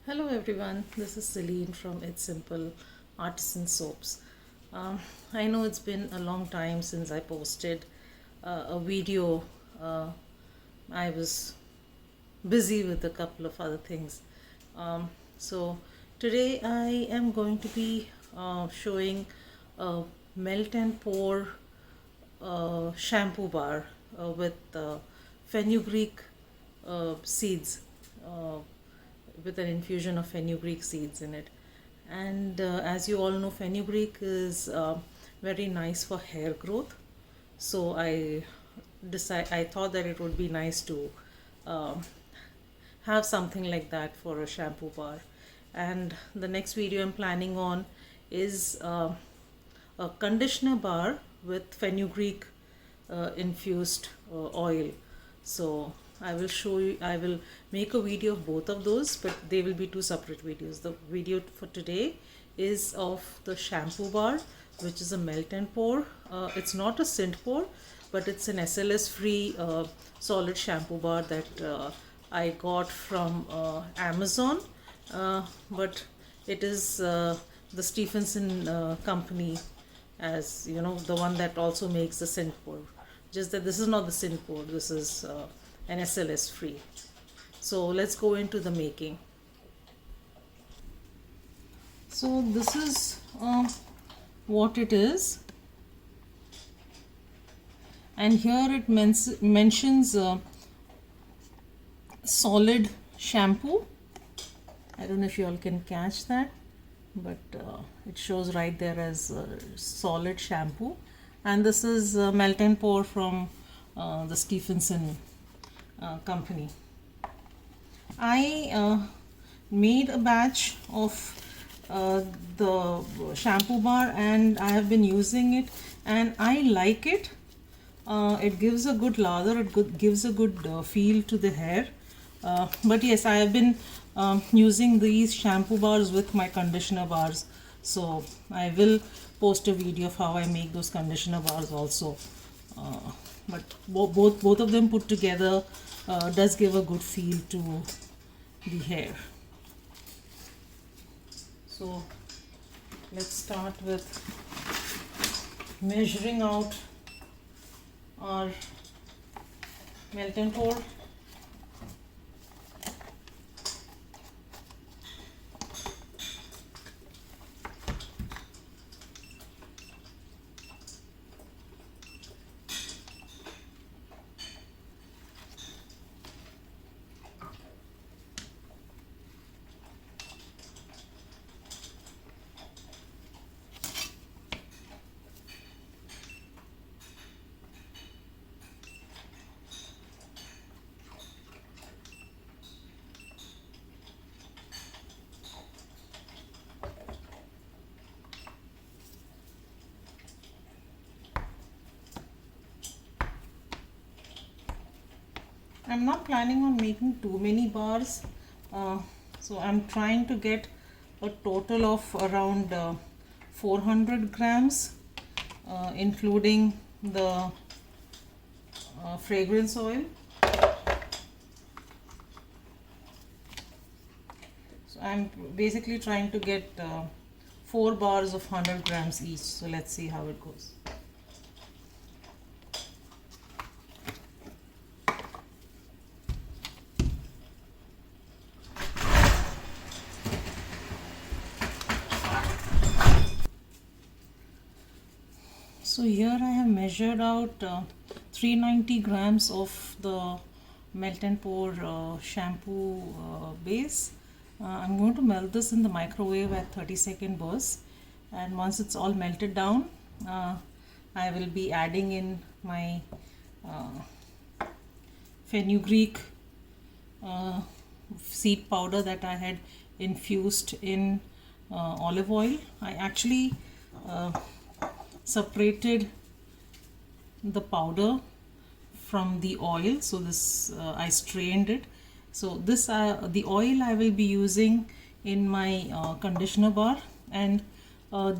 Hello everyone, this is Celine from It's Simple Artisan Soaps. I know it's been a long time since I posted a video. Uh, I was busy with a couple of other things. So today I am going to be showing a melt and pour shampoo bar with fenugreek seeds, uh, with an infusion of fenugreek seeds in it. And as you all know, fenugreek is very nice for hair growth. So I thought that it would be nice to um, have something like that for a shampoo bar. And the next video I'm planning on is a conditioner bar with fenugreek infused oil. So I will make a video of both of those, but they will be two separate videos. The video for today is of the shampoo bar, which is a melt and pour. It's not a scent pour, but it's an SLS free solid shampoo bar that I got from Amazon, but it is the Stephenson company, as you know, the one that also makes the scent pour. Just that this is not the scent pour, this is an SLS free. So let's go into the making. So this is what it is, and here it mentions solid shampoo. I don't know if you all can catch that, but it shows right there as solid shampoo. And this is melt and pour from the Stephenson company. I made a batch of the shampoo bar and I have been using it, and I like it. It gives a good lather, gives a good feel to the hair. But yes, I have been using these shampoo bars with my conditioner bars, so I will post a video of how I make those conditioner bars also. But both of them put together does give a good feel to the hair. So let's start with measuring out our melt and pour. I'm not planning on making too many bars, so I'm trying to get a total of around 400 grams, including the fragrance oil. So I'm basically trying to get 4 bars of 100 grams each. So let's see how it goes. So here I have measured out 390 grams of the melt and pour shampoo base. I'm going to melt this in the microwave at 30-second bursts, and once it's all melted down, I will be adding in my fenugreek seed powder that I had infused in olive oil. I actually separated the powder from the oil, so this I strained it. So this the oil I will be using in my conditioner bar, and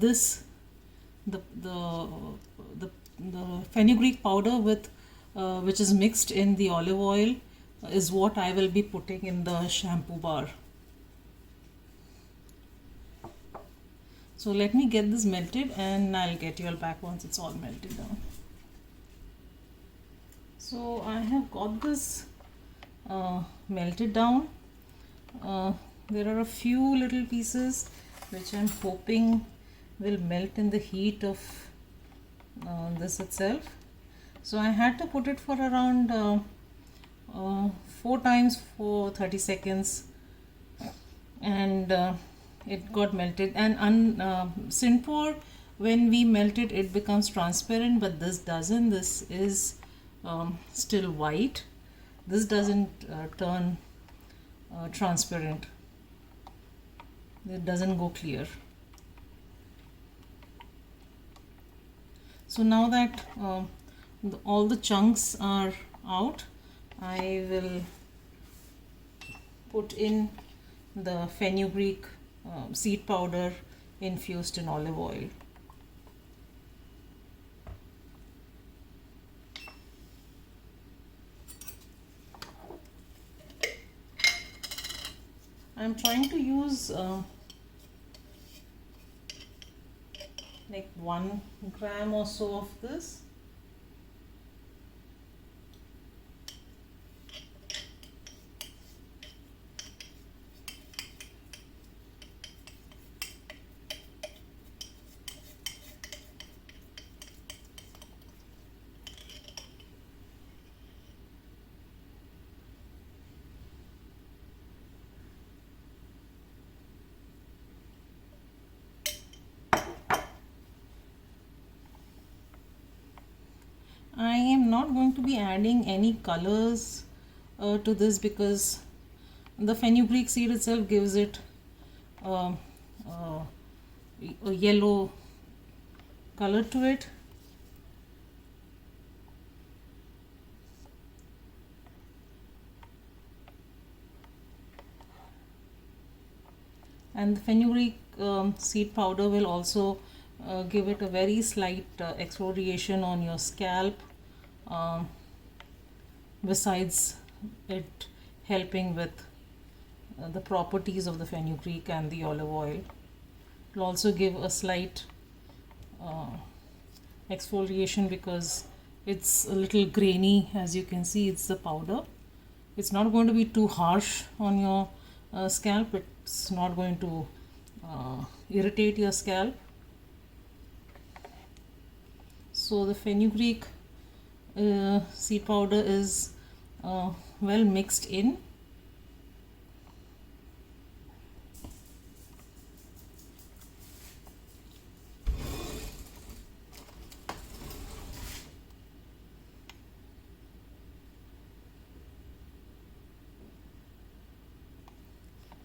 this the fenugreek powder with which is mixed in the olive oil is what I will be putting in the shampoo bar. So let me get this melted and I'll get you all back once it's all melted down. So I have got this melted down. There are a few little pieces which I'm hoping will melt in the heat of this itself. So I had to put it for around 4 times for 30 seconds, and it got melted. And Synpor, when we melt it, it becomes transparent, but this doesn't. This is still white. This doesn't turn transparent. It doesn't go clear. So now that all the chunks are out, I will put in the fenugreek seed powder infused in olive oil. I'm trying to use like 1 gram or so of this. I am not going to be adding any colors to this because the fenugreek seed itself gives it a yellow color to it. And the fenugreek seed powder will also give it a very slight exfoliation on your scalp, besides it helping with the properties of the fenugreek and the olive oil. It will also give a slight exfoliation because it's a little grainy. As you can see, it's the powder. It's not going to be too harsh on your scalp. It's not going to irritate your scalp. So the fenugreek seed powder is well mixed in.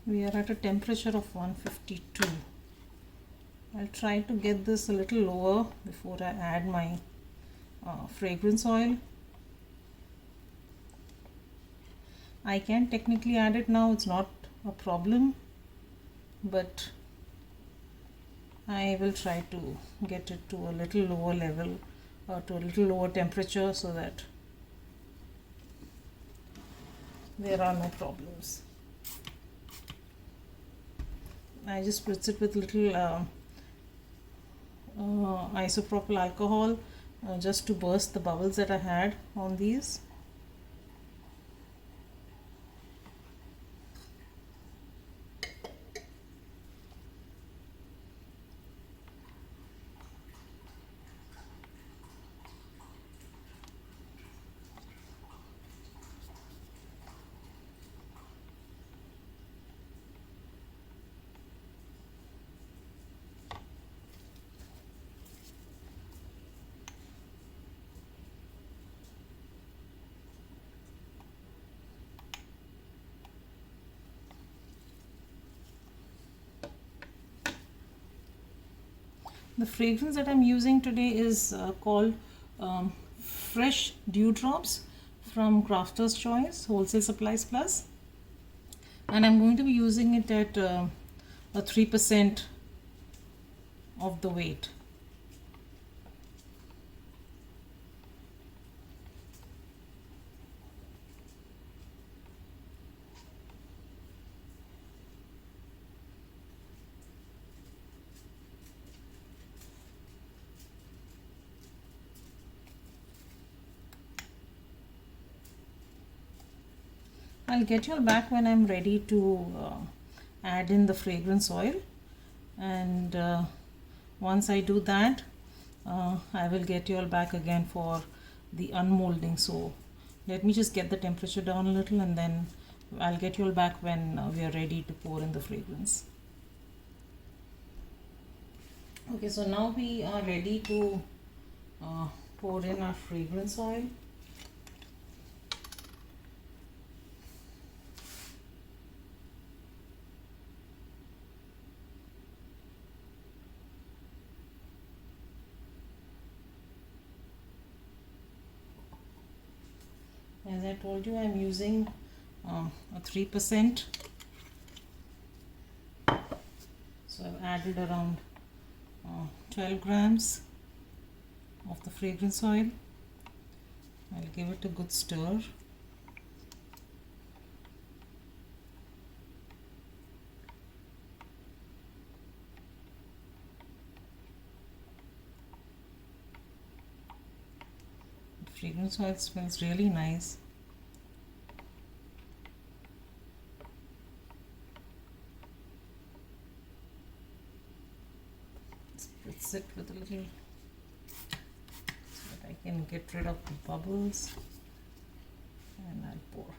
We are at a temperature of 152. I'll try to get this a little lower before I add my fragrance oil. I can technically add it now, it's not a problem, but I will try to get it to a little lower level or to a little lower temperature so that there are no problems. I just spritz it with little isopropyl alcohol just to burst the bubbles that I had on these. The fragrance that I'm using today is called Fresh Dewdrops from Crafter's Choice Wholesale Supplies Plus, and I'm going to be using it at a 3% of the weight. I'll get you all back when I'm ready to add in the fragrance oil, and once I do that, I will get you all back again for the unmolding. So let me just get the temperature down a little, and then I'll get you all back when we are ready to pour in the fragrance. Okay, so now we are ready to pour in our fragrance oil. As I told you, I'm using a 3%. So I've added around 12 grams of the fragrance oil. I'll give it a good stir. The fragrance oil smells really nice. Spritz it with a little so that I can get rid of the bubbles, and I'll pour.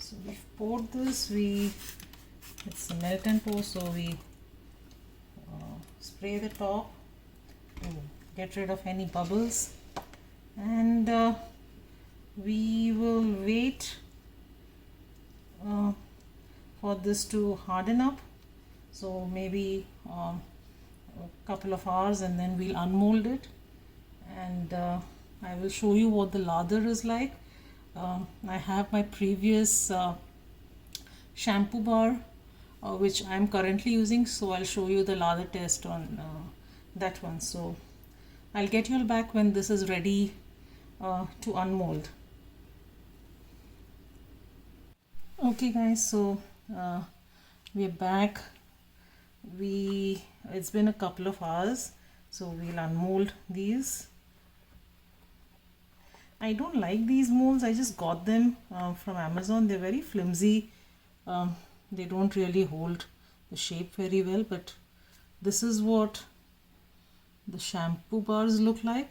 So we've poured this, it's a melt and pour, so we spray the top to get rid of any bubbles, and we will wait for this to harden up, so maybe a couple of hours, and then we'll unmold it, and I will show you what the lather is like. I have my previous shampoo bar which I'm currently using, so I'll show you the lather test on that one. So I'll get you all back when this is ready to unmold. Okay guys, so we're back. It's been a couple of hours, so we'll unmold these. I don't like these molds. I just got them from Amazon. They're very flimsy. They don't really hold the shape very well, but this is what the shampoo bars look like.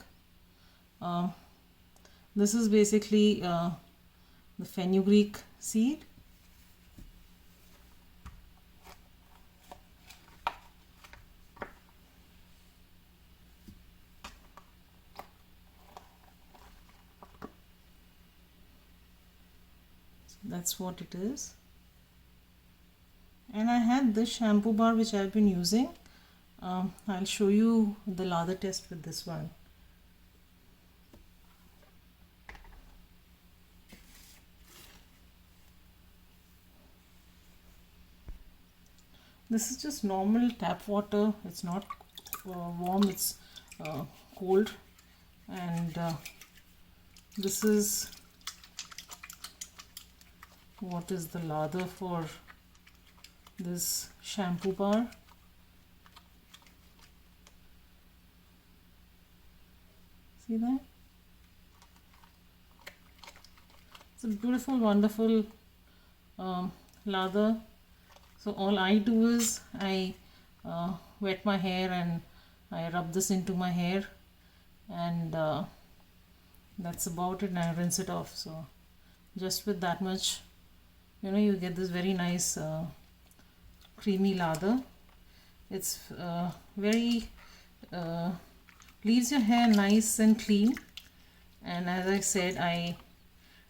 This is basically the fenugreek seed. That's what it is. And I had this shampoo bar which I've been using. I'll show you the lather test with this one. This is just normal tap water. It's not warm, it's cold. And this is what is the lather for this shampoo bar. See that? It's a beautiful, wonderful lather. So all I do is I wet my hair and I rub this into my hair, and that's about it. And I rinse it off. So just with that much, you get this very nice creamy lather. It's very leaves your hair nice and clean. And as I said, I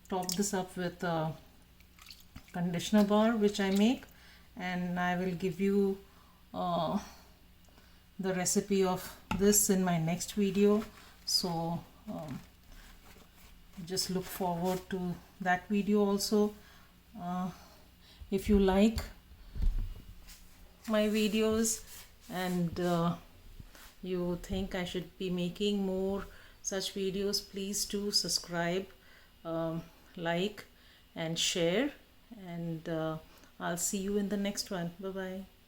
top this up with a conditioner bar which I make, and I will give you the recipe of this in my next video. So just look forward to that video also. If you like my videos and you think I should be making more such videos, please do subscribe, like and share, and I'll see you in the next one. Bye bye.